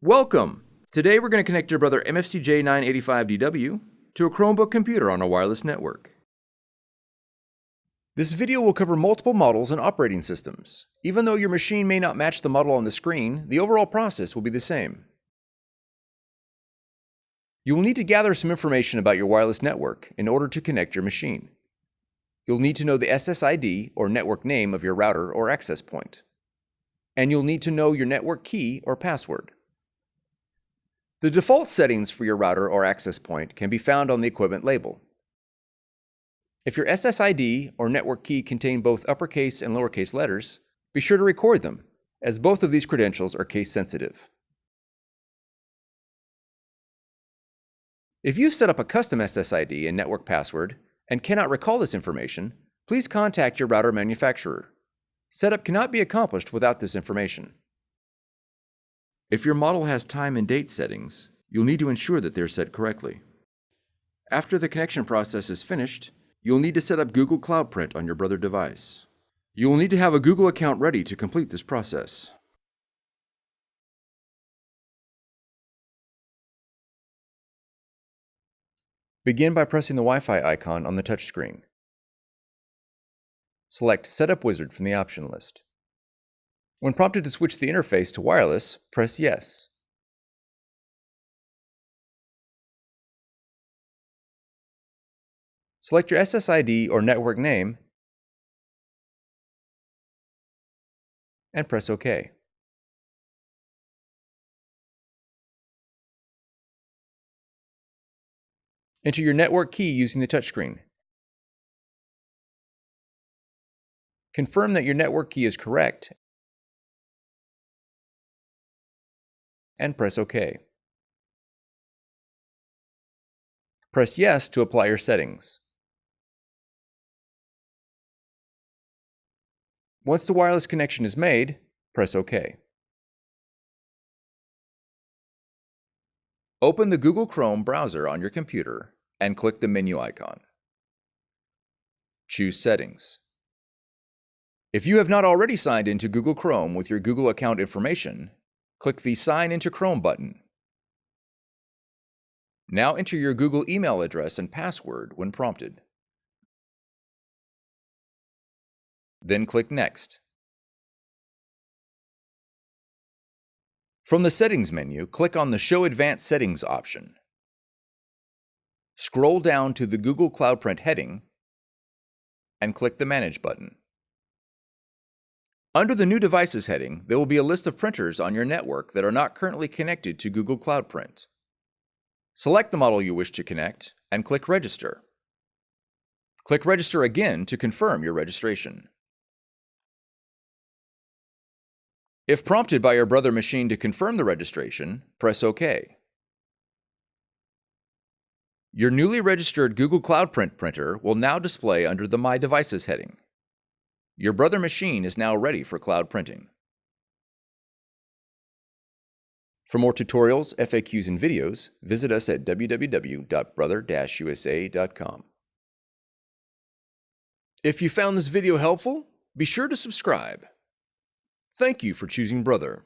Welcome! Today we're going to connect your Brother MFC-J985DW to a Chromebook computer on a wireless network. This video will cover multiple models and operating systems. Even though your machine may not match the model on the screen, the overall process will be the same. You will need to gather some information about your wireless network in order to connect your machine. You'll need to know the SSID or network name of your router or access point. And you'll need to know your network key or password. The default settings for your router or access point can be found on the equipment label. If your SSID or network key contain both uppercase and lowercase letters, be sure to record them, as both of these credentials are case sensitive. If you've set up a custom SSID and network password and cannot recall this information, please contact your router manufacturer. Setup cannot be accomplished without this information. If your model has time and date settings, you'll need to ensure that they're set correctly. After the connection process is finished, you'll need to set up Google Cloud Print on your Brother device. You will need to have a Google account ready to complete this process. Begin by pressing the Wi-Fi icon on the touchscreen. Select Setup Wizard from the option list. When prompted to switch the interface to wireless, press Yes. Select your SSID or network name and press OK. Enter your network key using the touchscreen. Confirm that your network key is correct and press OK. Press Yes to apply your settings. Once the wireless connection is made, press OK. Open the Google Chrome browser on your computer and click the menu icon. Choose Settings. If you have not already signed into Google Chrome with your Google account information, click the Sign into Chrome button. Now enter your Google email address and password when prompted. Then click Next. From the Settings menu, click on the Show Advanced Settings option. Scroll down to the Google Cloud Print heading and click the Manage button. Under the New Devices heading, there will be a list of printers on your network that are not currently connected to Google Cloud Print. Select the model you wish to connect and click Register. Click Register again to confirm your registration. If prompted by your Brother machine to confirm the registration, press OK. Your newly registered Google Cloud Print printer will now display under the My Devices heading. Your Brother machine is now ready for cloud printing. For more tutorials, FAQs, and videos, visit us at www.brother-usa.com. If you found this video helpful, be sure to subscribe. Thank you for choosing Brother.